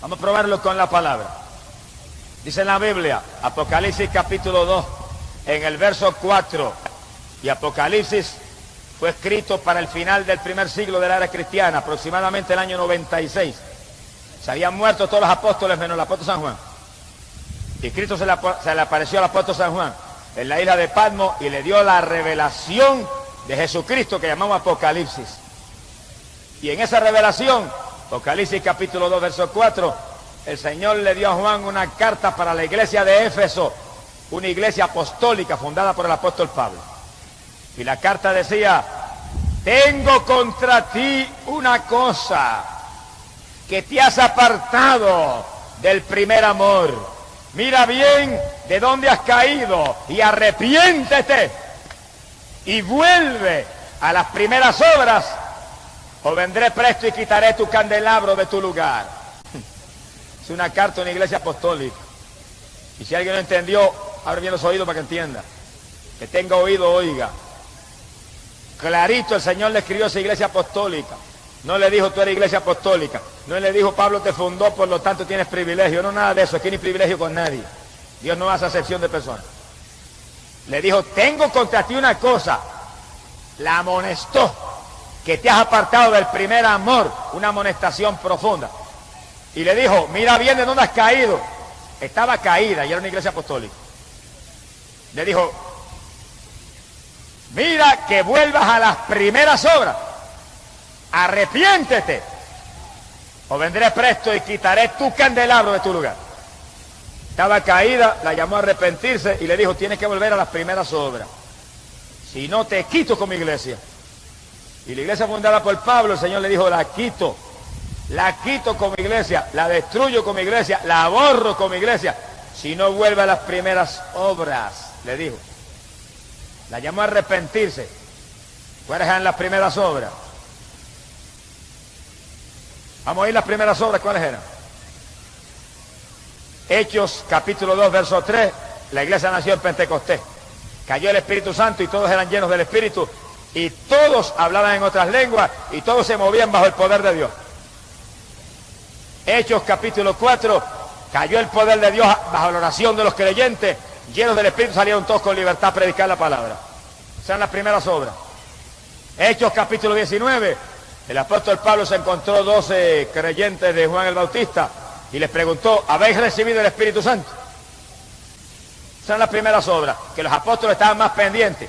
Vamos a probarlo con la palabra. Dice en la Biblia, Apocalipsis capítulo 2, en el verso 4, y Apocalipsis fue escrito para el final del primer siglo de la era cristiana, aproximadamente el año 96. Se habían muerto todos los apóstoles menos el apóstol San Juan. Y Cristo se le apareció al apóstol San Juan en la isla de Patmos y le dio la revelación de Jesucristo que llamamos Apocalipsis. Y en esa revelación, Apocalipsis capítulo 2, verso 4, el Señor le dio a Juan una carta para la iglesia de Éfeso, una iglesia apostólica fundada por el apóstol Pablo. Y la carta decía: tengo contra ti una cosa, que te has apartado del primer amor. Mira bien de dónde has caído y arrepiéntete y vuelve a las primeras obras, o vendré presto y quitaré tu candelabro de tu lugar. Es una carta de una iglesia apostólica. Y si alguien no entendió, abre bien los oídos para que entienda. Que tenga oído, oiga. Clarito el Señor le escribió a esa iglesia apostólica. No le dijo tú eres iglesia apostólica. No le dijo Pablo te fundó, por lo tanto tienes privilegio. No, nada de eso. Aquí ni privilegio con nadie. Dios no hace acepción de personas. Le dijo, tengo contra ti una cosa. La amonestó, que te has apartado del primer amor. Una amonestación profunda. Y le dijo, mira bien de dónde has caído. Estaba caída y era una iglesia apostólica. Le dijo, mira que vuelvas a las primeras obras. Arrepiéntete, o vendré presto y quitaré tu candelabro de tu lugar. Estaba caída, la llamó a arrepentirse y le dijo, tienes que volver a las primeras obras. Si no, te quito como iglesia. Y la iglesia fundada por Pablo, el Señor le dijo, la quito como iglesia, la destruyo como iglesia, la borro como iglesia. Si no vuelve a las primeras obras, le dijo. La llamó a arrepentirse. ¿Cuáles eran las primeras obras? Vamos a ir las primeras obras, ¿cuáles eran? Hechos, capítulo 2, verso 3, la iglesia nació en Pentecostés. Cayó el Espíritu Santo y todos eran llenos del Espíritu y todos hablaban en otras lenguas y todos se movían bajo el poder de Dios. Hechos, capítulo 4, cayó el poder de Dios bajo la oración de los creyentes, llenos del Espíritu salieron todos con libertad a predicar la palabra. Esas eran las primeras obras. Hechos, capítulo 19, el apóstol Pablo se encontró 12 creyentes de Juan el Bautista y les preguntó, ¿habéis recibido el Espíritu Santo? Son las primeras obras, que los apóstoles estaban más pendientes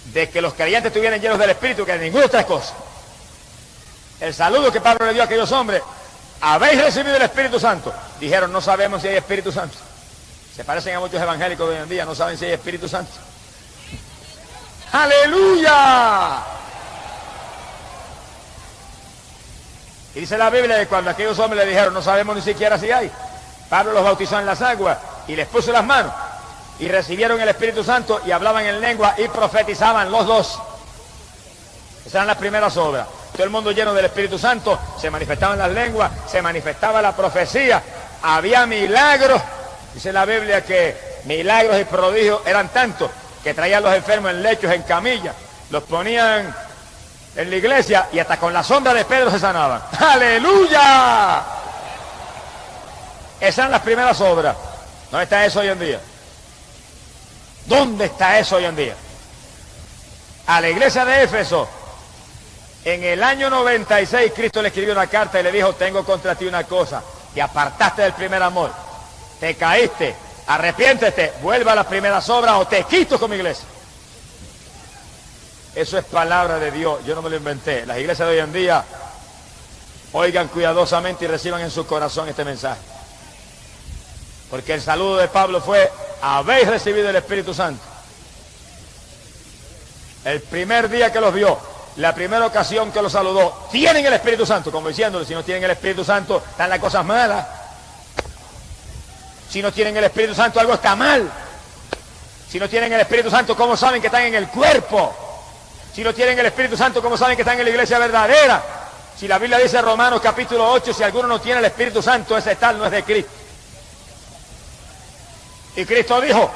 de que los creyentes estuvieran llenos del Espíritu que de ninguna otra cosa. El saludo que Pablo le dio a aquellos hombres, ¿habéis recibido el Espíritu Santo? Dijeron, no sabemos si hay Espíritu Santo. Se parecen a muchos evangélicos de hoy en día, no saben si hay Espíritu Santo. ¡Aleluya! Y dice la Biblia que cuando aquellos hombres le dijeron, no sabemos ni siquiera si hay, Pablo los bautizó en las aguas y les puso las manos y recibieron el Espíritu Santo y hablaban en lengua y profetizaban los dos. Esas eran las primeras obras. Todo el mundo lleno del Espíritu Santo, se manifestaban las lenguas, se manifestaba la profecía, había milagros. Dice la Biblia que milagros y prodigios eran tantos que traían los enfermos en lechos, en camillas, los ponían en la iglesia y hasta con la sombra de Pedro se sanaban. ¡Aleluya! Esas eran las primeras obras. ¿Dónde está eso hoy en día? ¿Dónde está eso hoy en día? A la iglesia de Éfeso, en el año 96, Cristo le escribió una carta y le dijo, tengo contra ti una cosa, te apartaste del primer amor, te caíste, arrepiéntete, vuelva a las primeras obras o te quito como iglesia. Eso es palabra de Dios, yo no me lo inventé. Las iglesias de hoy en día, oigan cuidadosamente y reciban en su corazón este mensaje. Porque el saludo de Pablo fue, habéis recibido el Espíritu Santo. El primer día que los vio, la primera ocasión que los saludó, tienen el Espíritu Santo, como diciéndole, si no tienen el Espíritu Santo, están las cosas malas. Si no tienen el Espíritu Santo, algo está mal. Si no tienen el Espíritu Santo, ¿cómo saben que están en el cuerpo? Si no tienen el Espíritu Santo, ¿cómo saben que están en la iglesia verdadera? Si la Biblia dice en Romanos capítulo 8, si alguno no tiene el Espíritu Santo, ese tal no es de Cristo. Y Cristo dijo,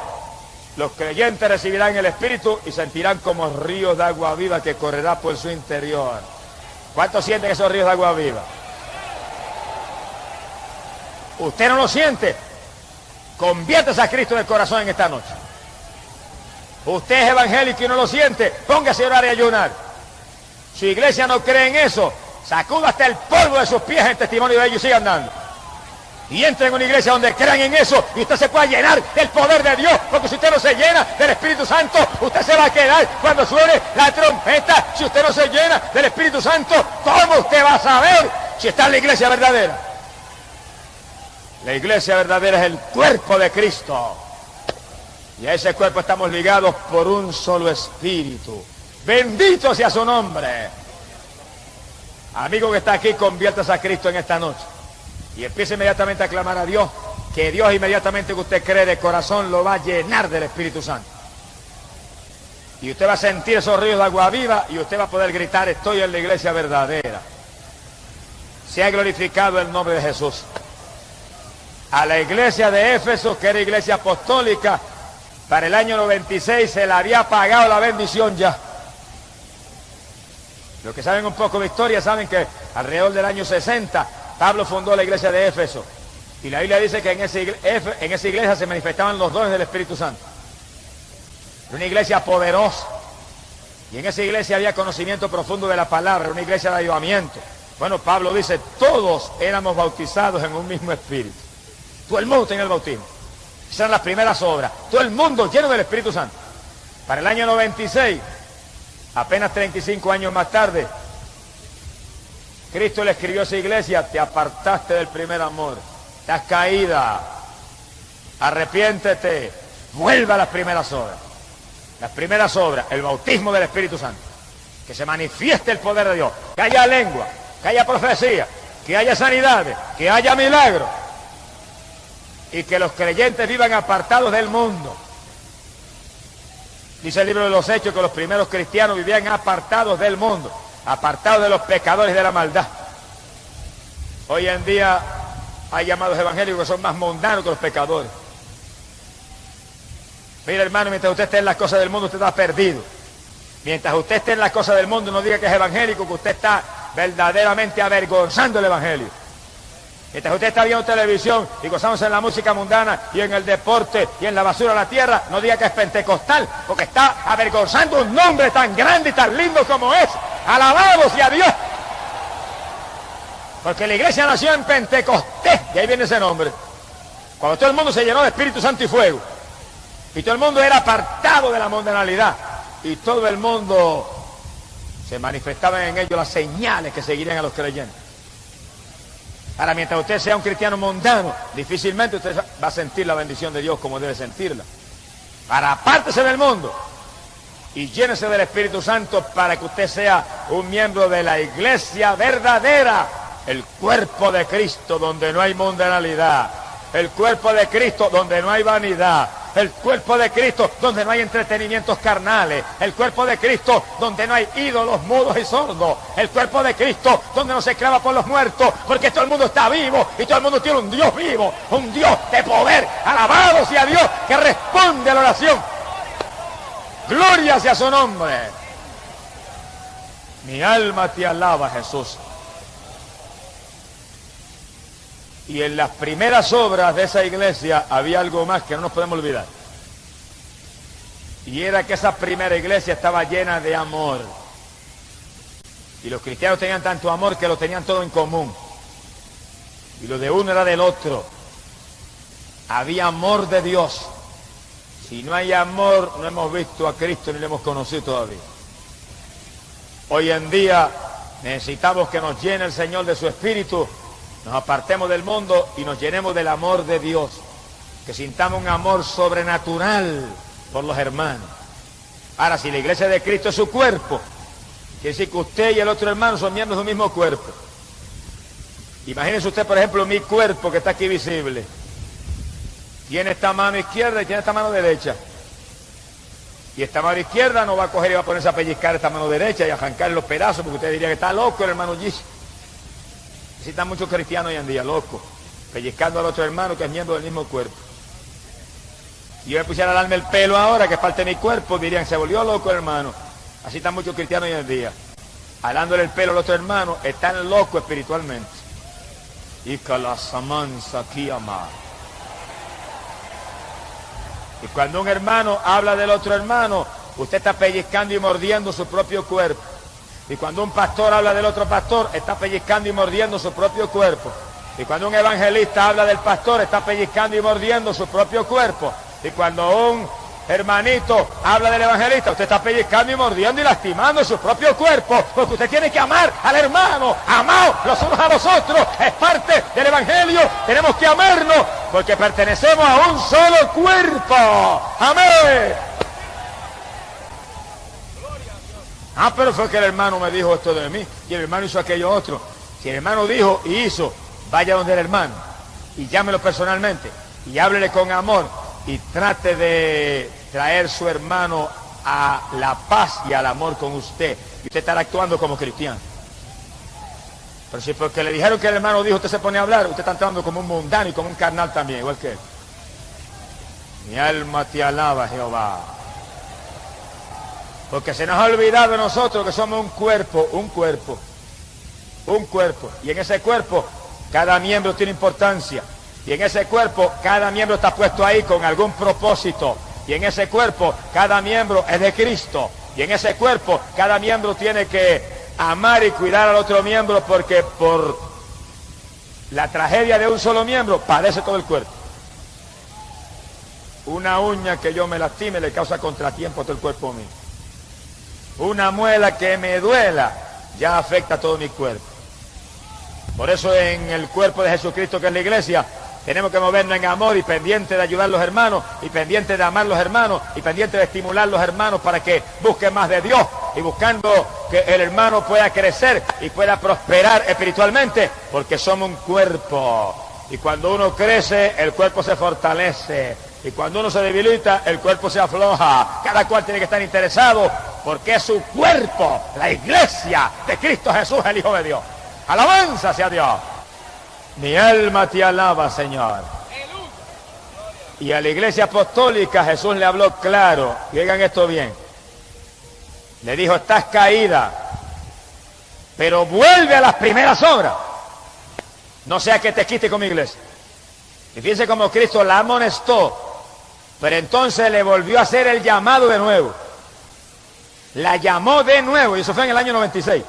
los creyentes recibirán el Espíritu y sentirán como ríos de agua viva que correrá por su interior. ¿Cuántos sienten esos ríos de agua viva? ¿Usted no lo siente? Conviértase a Cristo en el corazón en esta noche. Usted es evangélico y no lo siente, póngase a orar y ayunar. Su iglesia no cree en eso, sacuda hasta el polvo de sus pies en testimonio de ellos y siga andando. Y entre en una iglesia donde crean en eso y usted se pueda llenar del poder de Dios, porque si usted no se llena del Espíritu Santo, usted se va a quedar cuando suene la trompeta. Si usted no se llena del Espíritu Santo, ¿cómo usted va a saber si está en la iglesia verdadera? La iglesia verdadera es el cuerpo de Cristo. Y a ese cuerpo estamos ligados por un solo espíritu. Bendito sea su nombre. Amigo que está aquí, conviértase a Cristo en esta noche. Y empiece inmediatamente a clamar a Dios, que Dios inmediatamente que usted cree de corazón lo va a llenar del Espíritu Santo. Y usted va a sentir esos ríos de agua viva y usted va a poder gritar: estoy en la iglesia verdadera. Sea glorificado el nombre de Jesús. A la iglesia de Éfeso, que era iglesia apostólica, para el año 96 se le había pagado la bendición ya. Los que saben un poco de historia saben que alrededor del año 60 Pablo fundó la iglesia de Éfeso. Y la Biblia dice que en esa iglesia se manifestaban los dones del Espíritu Santo. Era una iglesia poderosa. Y en esa iglesia había conocimiento profundo de la palabra, una iglesia de avivamiento. Bueno, Pablo dice, todos éramos bautizados en un mismo espíritu. Todo el mundo tenía el bautismo. Esas eran las primeras obras. Todo el mundo lleno del Espíritu Santo. Para el año 96, apenas 35 años más tarde, Cristo le escribió a esa iglesia: te apartaste del primer amor, estás caída, arrepiéntete, vuelva a las primeras obras. Las primeras obras, el bautismo del Espíritu Santo, que se manifieste el poder de Dios, que haya lengua, que haya profecía, que haya sanidades, que haya milagros, y que los creyentes vivan apartados del mundo. Dice el libro de los Hechos que los primeros cristianos vivían apartados del mundo, apartados de los pecadores y de la maldad. Hoy en día hay llamados evangélicos que son más mundanos que los pecadores. Mira, hermano, mientras usted esté en las cosas del mundo, usted está perdido. Mientras usted esté en las cosas del mundo, no diga que es evangélico, que usted está verdaderamente avergonzando el evangelio. Mientras usted está viendo televisión y gozándose en la música mundana y en el deporte y en la basura de la tierra, no diga que es pentecostal, porque está avergonzando un nombre tan grande y tan lindo como es. Alabado sea Dios. Porque la iglesia nació en Pentecostés, y ahí viene ese nombre. Cuando todo el mundo se llenó de Espíritu Santo y fuego, y todo el mundo era apartado de la mundanalidad, y todo el mundo se manifestaban en ellos las señales que seguirían a los creyentes. Ahora, mientras usted sea un cristiano mundano, difícilmente usted va a sentir la bendición de Dios como debe sentirla. Ahora, apártese del mundo y llénese del Espíritu Santo para que usted sea un miembro de la iglesia verdadera, el cuerpo de Cristo donde no hay mundanalidad, el cuerpo de Cristo donde no hay vanidad, el cuerpo de Cristo donde no hay entretenimientos carnales, el cuerpo de Cristo donde no hay ídolos mudos y sordos, el cuerpo de Cristo donde no se clama por los muertos, porque todo el mundo está vivo y todo el mundo tiene un Dios vivo, un Dios de poder. Alabado sea Dios que responde a la oración. Gloria sea su nombre. Mi alma te alaba, Jesús. Y en las primeras obras de esa iglesia había algo más que no nos podemos olvidar. Y era que esa primera iglesia estaba llena de amor. Y los cristianos tenían tanto amor que lo tenían todo en común. Y lo de uno era del otro. Había amor de Dios. Si no hay amor, no hemos visto a Cristo ni lo hemos conocido todavía. Hoy en día necesitamos que nos llene el Señor de su Espíritu, nos apartemos del mundo y nos llenemos del amor de Dios, que sintamos un amor sobrenatural por los hermanos. Ahora, si la iglesia de Cristo es su cuerpo, quiere decir que usted y el otro hermano son miembros de un mismo cuerpo. Imagínese usted, por ejemplo, mi cuerpo que está aquí visible. Tiene esta mano izquierda y tiene esta mano derecha. Y esta mano izquierda no va a coger y va a ponerse a pellizcar esta mano derecha y a arrancar los pedazos, porque usted diría que está loco el hermano Gis. Así están muchos cristianos hoy en día, locos, pellizcando al otro hermano que es miembro del mismo cuerpo. Y yo me pusiera a darme el pelo ahora, que es parte de mi cuerpo, dirían, se volvió loco el hermano. Así están muchos cristianos hoy en día. Jalándole el pelo al otro hermano, están locos espiritualmente. Y que la samanza aquí amar. Y cuando un hermano habla del otro hermano, usted está pellizcando y mordiendo su propio cuerpo. Y cuando un pastor habla del otro pastor, está pellizcando y mordiendo su propio cuerpo. Y cuando un evangelista habla del pastor, está pellizcando y mordiendo su propio cuerpo. Y cuando un hermanito habla del evangelista, usted está pellizcando y mordiendo y lastimando su propio cuerpo, porque usted tiene que amar al hermano, amaos los unos a los otros, es parte del evangelio, tenemos que amarnos, porque pertenecemos a un solo cuerpo. Amén. Pero fue que el hermano me dijo esto de mí, y el hermano hizo aquello otro. Si el hermano dijo y hizo, vaya donde el hermano, y llámelo personalmente, y háblele con amor, y trate de traer su hermano a la paz y al amor con usted, y usted estará actuando como cristiano. Pero si porque le dijeron que el hermano dijo, usted se pone a hablar, usted está actuando como un mundano y como un carnal también, igual que él. Mi alma te alaba, Jehová. Porque se nos ha olvidado de nosotros que somos un cuerpo, y en ese cuerpo cada miembro tiene importancia, y en ese cuerpo cada miembro está puesto ahí con algún propósito, y en ese cuerpo cada miembro es de Cristo, y en ese cuerpo cada miembro tiene que amar y cuidar al otro miembro, porque por la tragedia de un solo miembro padece todo el cuerpo. Una uña que yo me lastime le causa contratiempo a todo el cuerpo mío. Una muela que me duela ya afecta a todo mi cuerpo. Por eso en el cuerpo de Jesucristo, que es la iglesia, tenemos que movernos en amor y pendiente de ayudar a los hermanos, y pendiente de amar a los hermanos, y pendiente de estimular a los hermanos para que busquen más de Dios, y buscando que el hermano pueda crecer y pueda prosperar espiritualmente, porque somos un cuerpo. Y cuando uno crece, el cuerpo se fortalece. Y cuando uno se debilita, el cuerpo se afloja. Cada cual tiene que estar interesado, porque es su cuerpo, la iglesia de Cristo Jesús, el Hijo de Dios. Alabanza sea Dios. Mi alma te alaba, Señor. Y a la iglesia apostólica Jesús le habló claro. Y oigan esto bien. Le dijo, estás caída, pero vuelve a las primeras obras. No sea que te quite con mi iglesia. Y fíjense cómo Cristo la amonestó, pero entonces le volvió a hacer el llamado de nuevo. La llamó de nuevo, y eso fue en el año 96.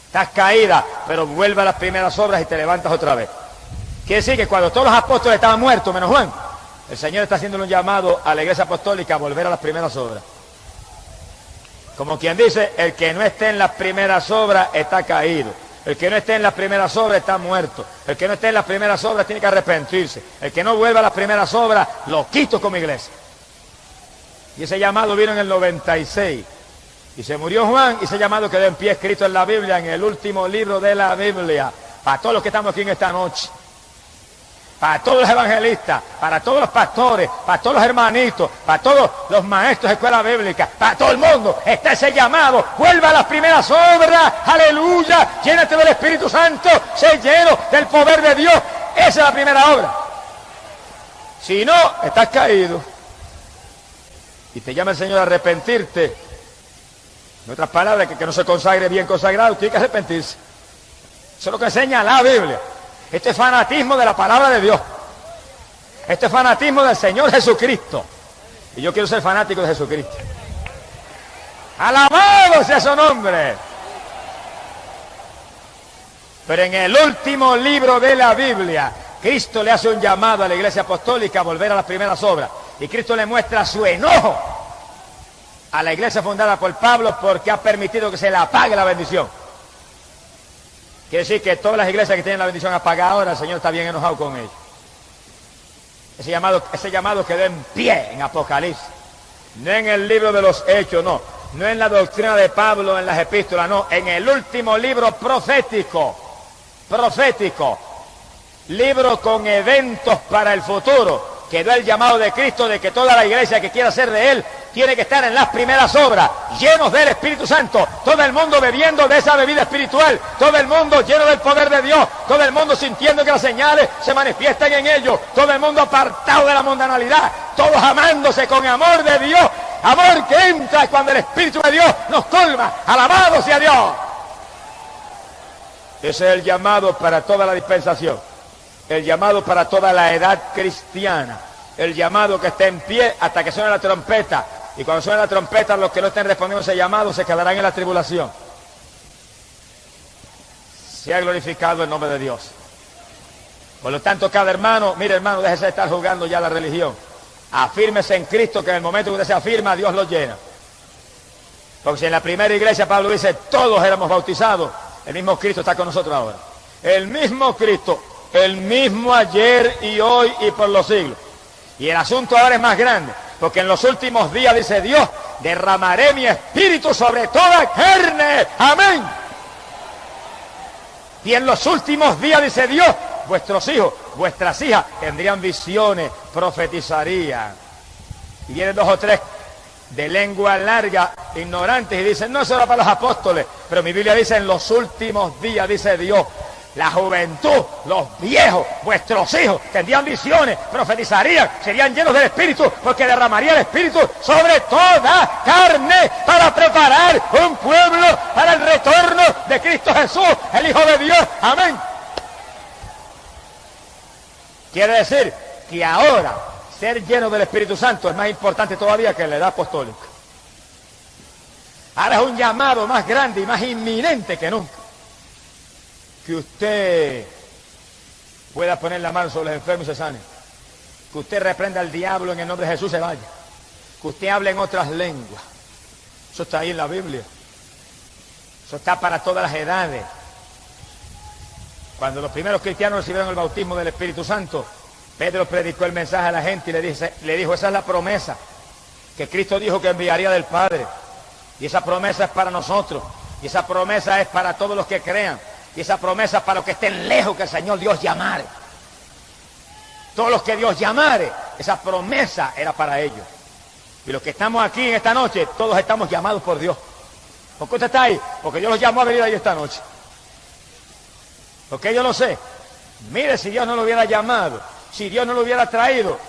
Estás caída, pero vuelve a las primeras obras y te levantas otra vez. Quiere decir que cuando todos los apóstoles estaban muertos, menos Juan, el Señor está haciendo un llamado a la iglesia apostólica a volver a las primeras obras. Como quien dice, el que no esté en las primeras obras está caído. El que no esté en las primeras obras está muerto. El que no esté en las primeras obras tiene que arrepentirse. El que no vuelva a las primeras obras, lo quito como iglesia. Y ese llamado vino en el 96. Y se murió Juan, y ese llamado quedó en pie, escrito en la Biblia, en el último libro de la Biblia. Para todos los que estamos aquí en esta noche. Para todos los evangelistas, para todos los pastores, para todos los hermanitos, para todos los maestros de escuela bíblica, para todo el mundo está ese llamado. Vuelva a las primeras obras, aleluya, llénate del Espíritu Santo, sé lleno del poder de Dios. Esa es la primera obra. Si no, estás caído y te llama el Señor a arrepentirte. En otras palabras, que no se consagre bien consagrado, tiene que arrepentirse. Eso es lo que enseña la Biblia. Este es fanatismo de la palabra de Dios. Este es fanatismo del Señor Jesucristo. Y yo quiero ser fanático de Jesucristo. ¡Alabado sea su nombre! Pero en el último libro de la Biblia, Cristo le hace un llamado a la iglesia apostólica a volver a las primeras obras. Y Cristo le muestra su enojo a la iglesia fundada por Pablo porque ha permitido que se le apague la bendición. Quiere decir que todas las iglesias que tienen la bendición apagada ahora, el Señor está bien enojado con ellos. Ese llamado quedó en pie en Apocalipsis. No en el libro de los Hechos, no. No en la doctrina de Pablo, en las epístolas, no. En el último libro profético. Libro con eventos para el futuro. Quedó el llamado de Cristo de que toda la iglesia que quiera ser de Él tiene que estar en las primeras obras, llenos del Espíritu Santo, todo el mundo bebiendo de esa bebida espiritual, todo el mundo lleno del poder de Dios, todo el mundo sintiendo que las señales se manifiestan en ellos, todo el mundo apartado de la mundanalidad, todos amándose con amor de Dios, amor que entra cuando el Espíritu de Dios nos colma. ¡Alabado sea Dios! Ese es el llamado para toda la dispensación. el llamado para toda la edad cristiana, el llamado que esté en pie hasta que suene la trompeta. Y cuando suene la trompeta, los que no estén respondiendo a ese llamado se quedarán en la tribulación. Sea glorificado el nombre de Dios. Por lo tanto, cada hermano, mire hermano, déjese de estar jugando ya la religión. Afírmese en Cristo, que en el momento que usted se afirma, Dios lo llena. Porque si en la primera iglesia Pablo dice, todos éramos bautizados, el mismo Cristo está con nosotros ahora. El mismo Cristo, el mismo ayer y hoy y por los siglos. Y el asunto ahora es más grande, porque en los últimos días, dice Dios, derramaré mi espíritu sobre toda carne. Amén. Y en los últimos días, dice Dios, vuestros hijos, vuestras hijas tendrían visiones, profetizarían. Y vienen 2 o 3 de lengua larga, ignorantes, y dicen, no, eso era para los apóstoles. Pero mi Biblia dice, en los últimos días, dice Dios, la juventud, los viejos, vuestros hijos, tendrían visiones, profetizarían, serían llenos del Espíritu, porque derramaría el Espíritu sobre toda carne para preparar un pueblo para el retorno de Cristo Jesús, el Hijo de Dios. Amén. Quiere decir que ahora ser lleno del Espíritu Santo es más importante todavía que en la edad apostólica. Ahora es un llamado más grande y más inminente que nunca. Que usted pueda poner la mano sobre los enfermos y se sane. Que usted reprenda al diablo en el nombre de Jesús, se vaya. Que usted hable en otras lenguas. Eso está ahí en la Biblia. Eso está para todas las edades. Cuando los primeros cristianos recibieron el bautismo del Espíritu Santo, Pedro predicó el mensaje a la gente y le dijo, esa es la promesa que Cristo dijo que enviaría del Padre. Y esa promesa es para nosotros. Y esa promesa es para todos los que crean. Y esa promesa es para los que estén lejos, que el Señor Dios llamare. Todos los que Dios llamare, esa promesa era para ellos. Y los que estamos aquí en esta noche, todos estamos llamados por Dios. ¿Por qué usted está ahí? Porque Dios los llamó a venir ahí esta noche. Porque yo lo sé. Mire, si Dios no lo hubiera llamado, si Dios no lo hubiera traído,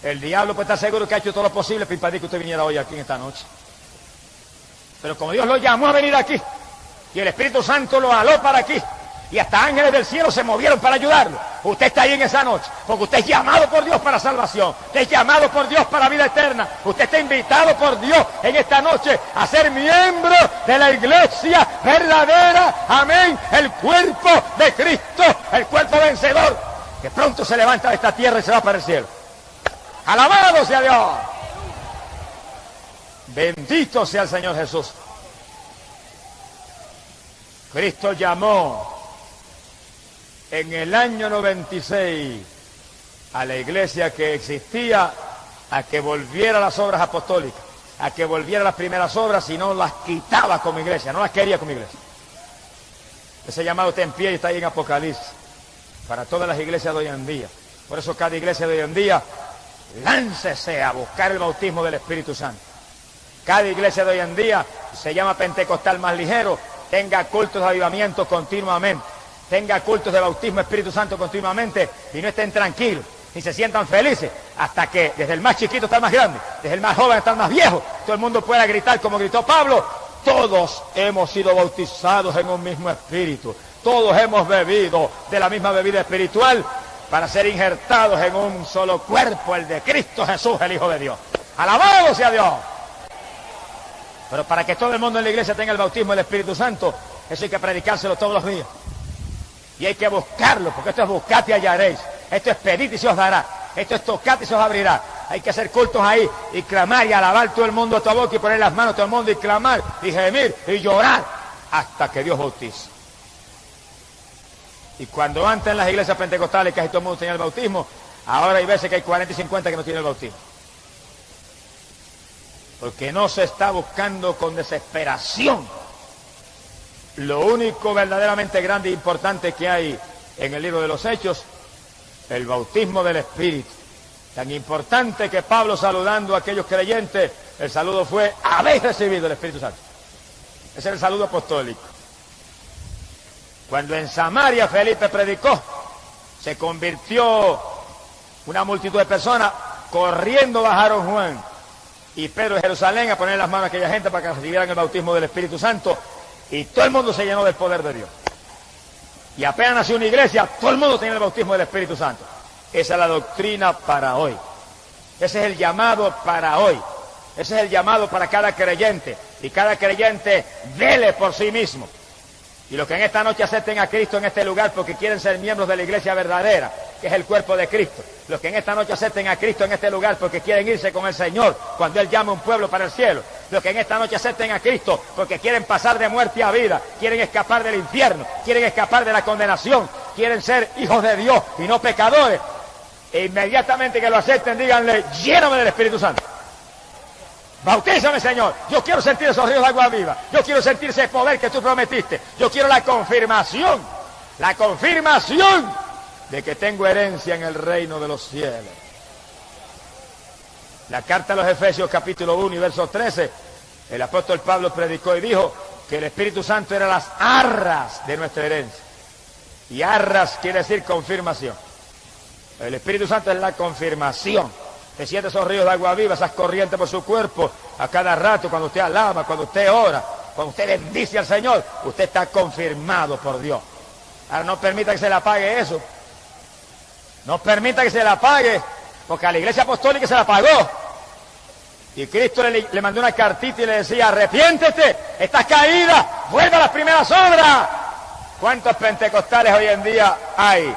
el diablo puede estar seguro que ha hecho todo lo posible para impedir que usted viniera hoy aquí en esta noche. Pero como Dios lo llamó a venir aquí, y el Espíritu Santo lo aló para aquí, y hasta ángeles del cielo se movieron para ayudarlo, usted está ahí en esa noche, porque usted es llamado por Dios para salvación, usted es llamado por Dios para vida eterna, usted está invitado por Dios en esta noche a ser miembro de la iglesia verdadera, amén, el cuerpo de Cristo, el cuerpo vencedor, que pronto se levanta de esta tierra y se va para el cielo. ¡Alabado sea Dios! Bendito sea el Señor Jesús. Cristo llamó en el año 96 a la iglesia que existía a que volviera a las obras apostólicas, a que volviera a las primeras obras, y no las quitaba como iglesia, no las quería como iglesia. Ese llamado está en pie y está ahí en Apocalipsis, para todas las iglesias de hoy en día. Por eso cada iglesia de hoy en día, láncese a buscar el bautismo del Espíritu Santo. Cada iglesia de hoy en día se llama pentecostal más ligero, tenga cultos de avivamiento continuamente, tenga cultos de bautismo Espíritu Santo continuamente, y no estén tranquilos, ni se sientan felices, hasta que desde el más chiquito hasta el más grande, desde el más joven hasta el más viejo, todo el mundo pueda gritar como gritó Pablo, todos hemos sido bautizados en un mismo espíritu, todos hemos bebido de la misma bebida espiritual para ser injertados en un solo cuerpo, el de Cristo Jesús, el Hijo de Dios. ¡Alabado sea Dios! Pero para que todo el mundo en la iglesia tenga el bautismo del Espíritu Santo, eso hay que predicárselo todos los días. Y hay que buscarlo, porque esto es buscad y hallaréis. Esto es pedid y se os dará. Esto es tocad y se os abrirá. Hay que hacer cultos ahí y clamar y alabar todo el mundo a tu boca y poner las manos a todo el mundo y clamar y gemir y llorar hasta que Dios bautice. Y cuando antes en las iglesias pentecostales casi todo el mundo tenía el bautismo, ahora hay veces que hay 40 y 50 que no tienen el bautismo. Porque no se está buscando con desesperación lo único verdaderamente grande e importante que hay en el libro de los Hechos, el bautismo del Espíritu. Tan importante que Pablo, saludando a aquellos creyentes, el saludo fue: habéis recibido el Espíritu Santo. Ese es el saludo apostólico. Cuando en Samaria Felipe predicó, se convirtió una multitud de personas, corriendo bajaron Juan y Pedro de Jerusalén a poner las manos a aquella gente para que recibieran el bautismo del Espíritu Santo, y todo el mundo se llenó del poder de Dios. Y apenas nació una iglesia, todo el mundo tenía el bautismo del Espíritu Santo. Esa es la doctrina para hoy. Ese es el llamado para hoy. Ese es el llamado para cada creyente. Y cada creyente vele por sí mismo. Y los que en esta noche acepten a Cristo en este lugar porque quieren ser miembros de la iglesia verdadera, que es el cuerpo de Cristo. Los que en esta noche acepten a Cristo en este lugar porque quieren irse con el Señor cuando Él llame a un pueblo para el cielo. Los que en esta noche acepten a Cristo porque quieren pasar de muerte a vida, quieren escapar del infierno, quieren escapar de la condenación, quieren ser hijos de Dios y no pecadores. E inmediatamente que lo acepten, díganle, lléname del Espíritu Santo. Bautízame, Señor. Yo quiero sentir esos ríos de agua viva. Yo quiero sentir ese poder que tú prometiste. Yo quiero la confirmación de que tengo herencia en el reino de los cielos. La carta a los Efesios capítulo 1 y verso 13, el apóstol Pablo predicó y dijo que el Espíritu Santo era las arras de nuestra herencia. Y arras quiere decir confirmación. El Espíritu Santo es la confirmación. Usted siente esos ríos de agua viva, esas corrientes por su cuerpo, a cada rato, cuando usted alaba, cuando usted ora, cuando usted bendice al Señor, usted está confirmado por Dios. Ahora no permita que se le apague eso. No permita que se le apague, porque a la iglesia apostólica se la apagó. Y Cristo le mandó una cartita y le decía, arrepiéntete, estás caída, vuelve a las primeras obras. ¿Cuántos pentecostales hoy en día hay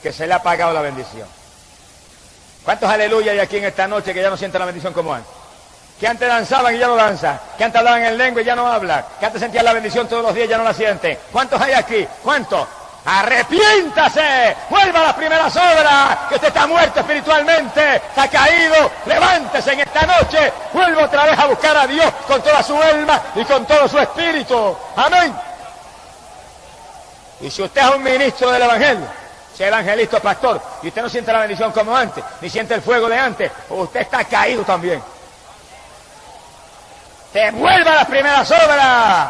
que se le ha apagado la bendición? ¿Cuántos aleluya hay aquí en esta noche que ya no sienten la bendición como antes? Que antes danzaban y ya no danzan, que antes hablaban en lengua y ya no hablan, que antes sentían la bendición todos los días y ya no la sienten. ¿Cuántos hay aquí? ¿Cuántos? ¡Arrepiéntase! ¡Vuelva a las primeras obras! Que usted está muerto espiritualmente, está caído. Levántese en esta noche, vuelva otra vez a buscar a Dios con toda su alma y con todo su espíritu. ¡Amén! Y si usted es un ministro del Evangelio, sea evangelista o pastor, y usted no siente la bendición como antes, ni siente el fuego de antes, usted está caído también. ¡Te vuelva a las primeras obras!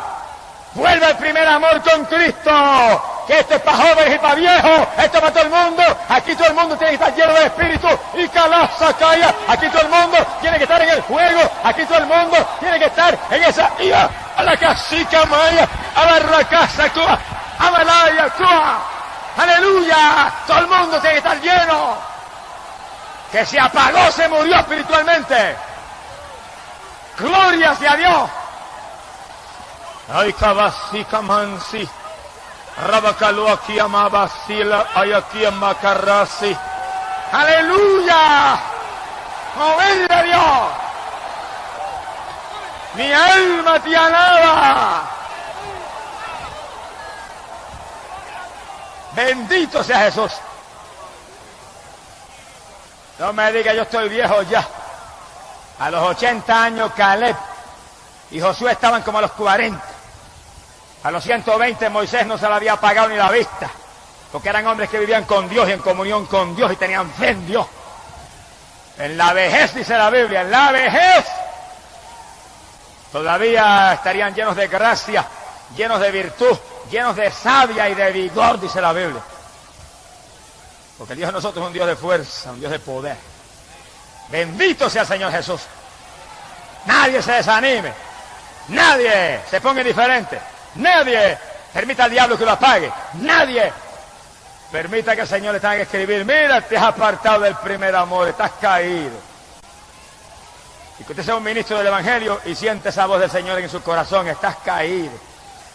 ¡Vuelva al primer amor con Cristo! Que esto es para jóvenes y para viejos, esto es para todo el mundo. Aquí todo el mundo tiene que estar lleno de espíritu y calaza calla. Aquí todo el mundo tiene que estar en el fuego. Aquí todo el mundo tiene que estar en esa ida a la casica maya, a Barracasa, a Malaya, ¡aleluya! Todo el mundo tiene que estar lleno. Que se apagó, se murió espiritualmente. ¡Gloria sea Dios! Ay, cabasica mansi. Rabacalo aquí amabasila, ay aquí amacarrasi. ¡Aleluya! ¡Mover de Dios! Mi alma te alaba. Bendito sea Jesús. No me diga yo estoy viejo ya. A los 80 años Caleb y Josué estaban como a los 40. A los 120 Moisés no se le había apagado ni la vista, porque eran hombres que vivían con Dios y en comunión con Dios y tenían fe en Dios. En la vejez, dice la Biblia, en la vejez todavía estarían llenos de gracia, llenos de virtud, llenos de savia y de vigor, dice la Biblia. Porque el Dios de nosotros es un Dios de fuerza, un Dios de poder. Bendito sea el Señor Jesús. Nadie se desanime, nadie se ponga indiferente, nadie permita al diablo que lo apague, nadie permita que el Señor le tenga que escribir, mira, te has apartado del primer amor, estás caído. Y que usted sea un ministro del Evangelio y siente esa voz del Señor en su corazón, estás caído,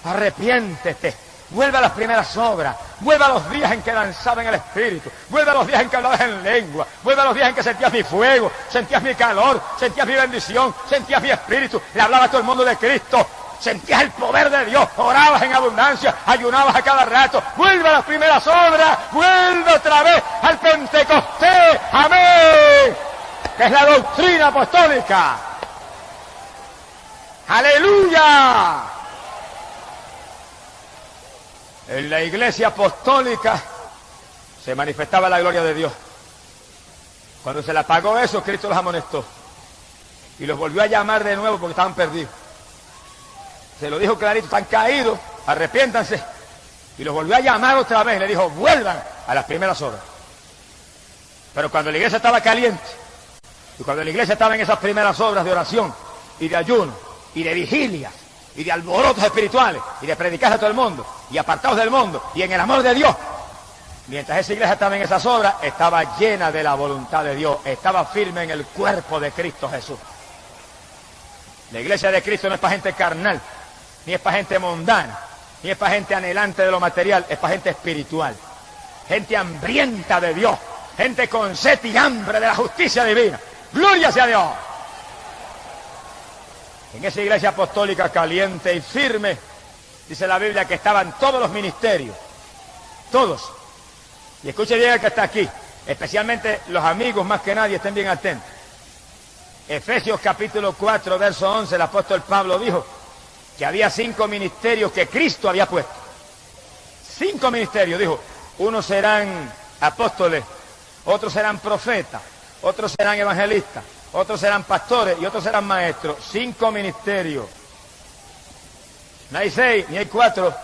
arrepiéntete. Vuelve a las primeras obras, vuelve a los días en que danzaba en el Espíritu, vuelve a los días en que hablabas en lengua, vuelve a los días en que sentías mi fuego, sentías mi calor, sentías mi bendición, sentías mi espíritu, le hablabas a todo el mundo de Cristo, sentías el poder de Dios, orabas en abundancia, ayunabas a cada rato. Vuelve a las primeras obras, vuelve otra vez al Pentecostés, amén, que es la doctrina apostólica. ¡Aleluya! En la iglesia apostólica se manifestaba la gloria de Dios. Cuando se le apagó eso, Cristo los amonestó y los volvió a llamar de nuevo porque estaban perdidos. Se lo dijo clarito, están caídos, arrepiéntanse. Y los volvió a llamar otra vez, le dijo, vuelvan a las primeras obras. Pero cuando la iglesia estaba caliente, y cuando la iglesia estaba en esas primeras obras de oración, y de ayuno, y de vigilia, y de alborotos espirituales y de predicar a todo el mundo y apartados del mundo y en el amor de Dios. Mientras esa iglesia estaba en esas obras, estaba llena de la voluntad de Dios, estaba firme en el cuerpo de Cristo Jesús. La iglesia de Cristo no es para gente carnal, ni es para gente mundana, ni es para gente anhelante de lo material, es para gente espiritual, gente hambrienta de Dios, gente con sed y hambre de la justicia divina. ¡Gloria sea a Dios! En esa iglesia apostólica caliente y firme, dice la Biblia que estaban todos los ministerios, todos. Y escuche bien el que está aquí, especialmente los amigos más que nadie, estén bien atentos. Efesios capítulo 4, verso 11, el apóstol Pablo dijo que había 5 ministerios que Cristo había puesto. 5 ministerios, dijo. Unos serán apóstoles, otros serán profetas, otros serán evangelistas, otros serán pastores y otros serán maestros. 5 ministerios. No hay 6, ni hay 4,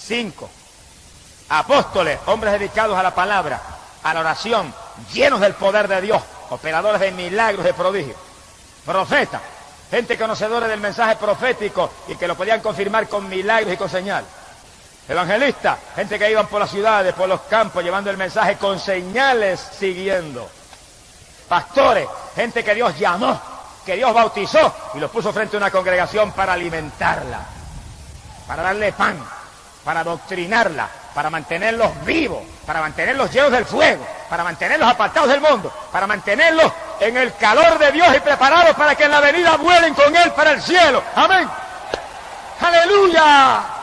5. Apóstoles, hombres dedicados a la palabra, a la oración, llenos del poder de Dios, operadores de milagros, de prodigios. Profetas, gente conocedora del mensaje profético y que lo podían confirmar con milagros y con señales. Evangelistas, gente que iban por las ciudades, por los campos, llevando el mensaje con señales siguiendo. Pastores, gente que Dios llamó, que Dios bautizó y los puso frente a una congregación para alimentarla, para darle pan, para adoctrinarla, para mantenerlos vivos, para mantenerlos llenos del fuego, para mantenerlos apartados del mundo, para mantenerlos en el calor de Dios y preparados para que en la venida vuelen con Él para el cielo. ¡Amén! ¡Aleluya!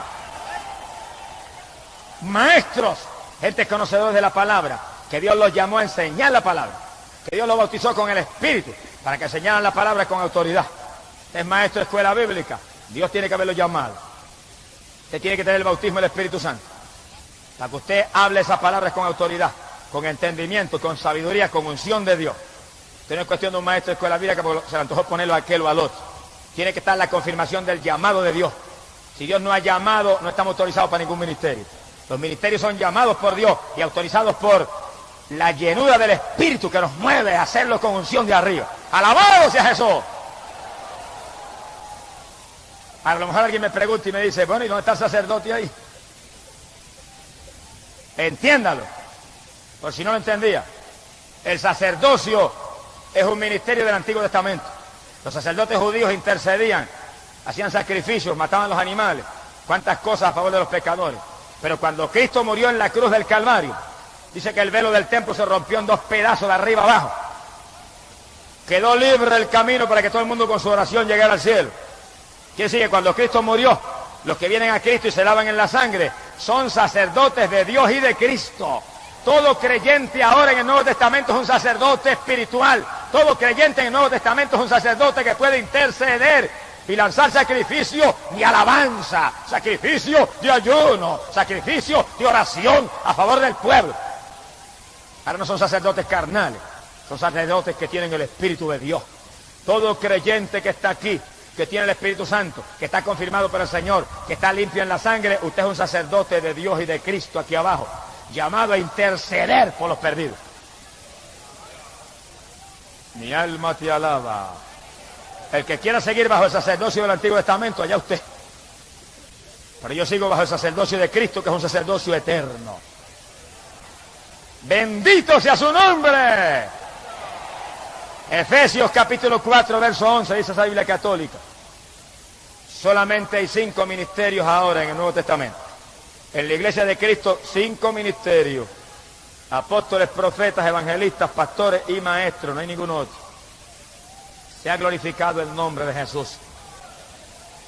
Maestros, gente conocedora de la palabra, que Dios los llamó a enseñar la palabra, que Dios los bautizó con el Espíritu, para que enseñaran la palabra con autoridad. Usted es maestro de escuela bíblica, Dios tiene que haberlo llamado. Usted tiene que tener el bautismo del Espíritu Santo, para que usted hable esas palabras con autoridad, con entendimiento, con sabiduría, con unción de Dios. Usted no es cuestión de un maestro de escuela bíblica porque se le antojó ponerlo a aquel o al otro. Tiene que estar la confirmación del llamado de Dios. Si Dios no ha llamado, no estamos autorizados para ningún ministerio. Los ministerios son llamados por Dios y autorizados por la llenura del Espíritu que nos mueve a hacerlo con unción de arriba. ¡Alabado sea Jesús! A lo mejor alguien me pregunta y me dice, bueno, ¿y dónde está el sacerdote ahí? Entiéndalo, por si no lo entendía. El sacerdocio es un ministerio del Antiguo Testamento. Los sacerdotes judíos intercedían, hacían sacrificios, mataban los animales, cuántas cosas a favor de los pecadores. Pero cuando Cristo murió en la cruz del Calvario, dice que el velo del templo se rompió en 2 pedazos de arriba abajo. Quedó libre el camino para que todo el mundo con su oración llegara al cielo. Quiere decir que cuando Cristo murió, los que vienen a Cristo y se lavan en la sangre son sacerdotes de Dios y de Cristo. Todo creyente ahora en el Nuevo Testamento es un sacerdote espiritual. Todo creyente en el Nuevo Testamento es un sacerdote que puede interceder y lanzar sacrificio de alabanza, sacrificio de ayuno, sacrificio de oración a favor del pueblo. Ahora no son sacerdotes carnales, son sacerdotes que tienen el Espíritu de Dios. Todo creyente que está aquí, que tiene el Espíritu Santo, que está confirmado por el Señor, que está limpio en la sangre, usted es un sacerdote de Dios y de Cristo aquí abajo, llamado a interceder por los perdidos. Mi alma te alaba. El que quiera seguir bajo el sacerdocio del Antiguo Testamento, allá usted. Pero yo sigo bajo el sacerdocio de Cristo, que es un sacerdocio eterno. Bendito sea su nombre. Efesios capítulo 4, verso 11, dice esa Biblia católica. Solamente hay 5 ministerios ahora en el Nuevo Testamento. En la iglesia de Cristo, 5 ministerios. Apóstoles, profetas, evangelistas, pastores y maestros, no hay ningún otro. Se ha glorificado el nombre de Jesús.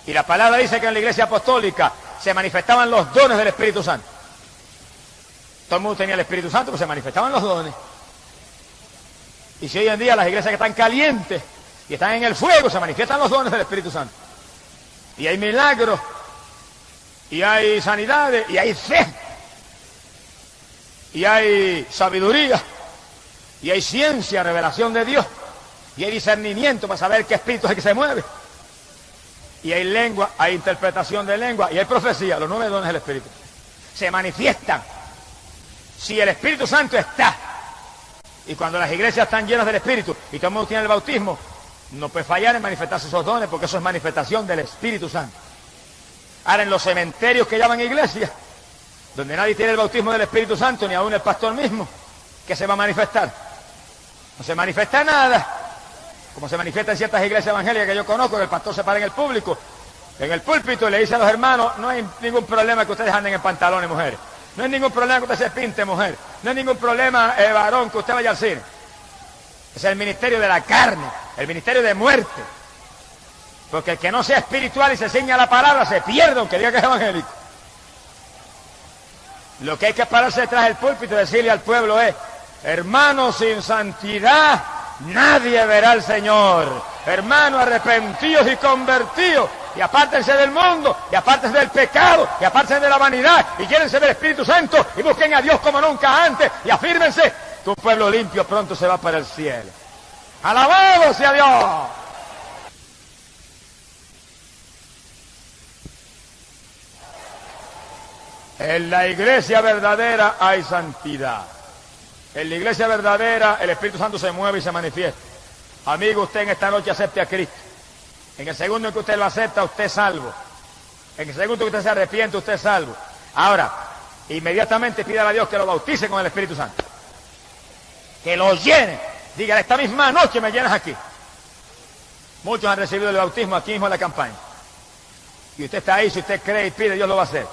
Y la palabra dice que en la iglesia apostólica se manifestaban los dones del Espíritu Santo. Todo el mundo tenía el Espíritu Santo, pero se manifestaban los dones. Y si hoy en día las iglesias que están calientes y están en el fuego, se manifiestan los dones del Espíritu Santo. Y hay milagros, y hay sanidades, y hay fe, y hay sabiduría, y hay ciencia, revelación de Dios, y hay discernimiento para saber qué espíritu es el que se mueve. Y hay lengua, hay interpretación de lengua, y hay profecía, los 9 dones del Espíritu. Se manifiestan si el Espíritu Santo está. Y cuando las iglesias están llenas del Espíritu y todo el mundo tiene el bautismo, no puede fallar en manifestarse esos dones, porque eso es manifestación del Espíritu Santo. Ahora, en los cementerios que llaman iglesias, donde nadie tiene el bautismo del Espíritu Santo, ni aún el pastor mismo, ¿qué se va a manifestar? No se manifiesta nada, como se manifiesta en ciertas iglesias evangélicas que yo conozco, que el pastor se para en el público, en el púlpito, y le dice a los hermanos: no hay ningún problema que ustedes anden en pantalones, mujeres. No hay ningún problema que usted se pinte, mujer. No hay ningún problema, varón, que usted vaya al cine. Es el ministerio de la carne, el ministerio de muerte. Porque el que no sea espiritual y se ciña a la palabra se pierde, aunque diga que es evangélico. Lo que hay que pararse detrás del púlpito y decirle al pueblo es: hermanos, sin santidad nadie verá al Señor. Hermanos, arrepentidos y convertidos, y apártense del mundo, y apártense del pecado, y apártense de la vanidad, y llénense del Espíritu Santo, y busquen a Dios como nunca antes, y afírmense, que un pueblo limpio pronto se va para el cielo. ¡Alabado sea Dios! En la iglesia verdadera hay santidad. En la iglesia verdadera el Espíritu Santo se mueve y se manifiesta. Amigo, usted en esta noche acepte a Cristo. En el segundo en que usted lo acepta, usted es salvo. En el segundo que usted se arrepiente, usted es salvo. Ahora, inmediatamente pídale a Dios que lo bautice con el Espíritu Santo. Que lo llene. Dígale: esta misma noche me llenas aquí. Muchos han recibido el bautismo aquí mismo en la campaña. Y usted está ahí, si usted cree y pide, Dios lo va a hacer.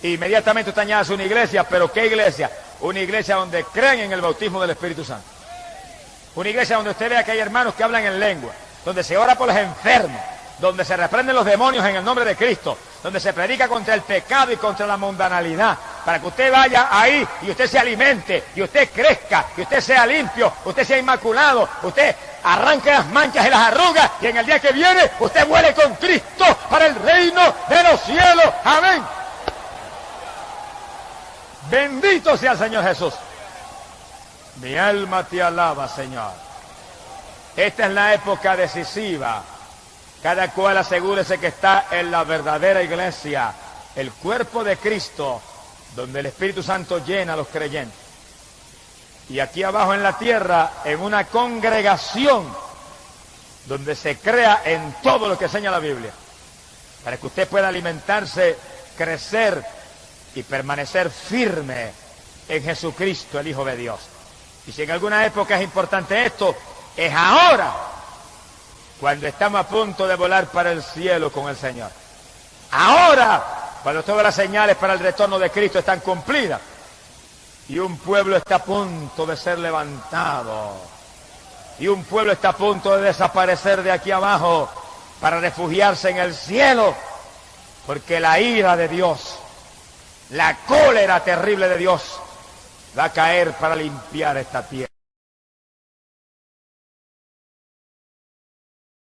Inmediatamente usted añade una iglesia. ¿Pero qué iglesia? Una iglesia donde creen en el bautismo del Espíritu Santo. Una iglesia donde usted vea que hay hermanos que hablan en lengua, donde se ora por los enfermos, donde se reprenden los demonios en el nombre de Cristo, donde se predica contra el pecado y contra la mundanalidad, para que usted vaya ahí y usted se alimente, y usted crezca, y usted sea limpio, usted sea inmaculado, usted arranque las manchas y las arrugas, y en el día que viene usted vuele con Cristo para el reino de los cielos. Amén. Bendito sea el Señor Jesús. Mi alma te alaba, Señor. Esta es la época decisiva. Cada cual asegúrese que está en la verdadera iglesia, el cuerpo de Cristo, donde el Espíritu Santo llena a los creyentes. Y aquí abajo en la tierra, en una congregación, donde se crea en todo lo que enseña la Biblia, para que usted pueda alimentarse, crecer y permanecer firme en Jesucristo, el Hijo de Dios. Y si en alguna época es importante esto, es ahora, cuando estamos a punto de volar para el cielo con el Señor. Ahora, cuando todas las señales para el retorno de Cristo están cumplidas y un pueblo está a punto de ser levantado y un pueblo está a punto de desaparecer de aquí abajo para refugiarse en el cielo, porque la ira de Dios, la cólera terrible de Dios va a caer para limpiar esta tierra.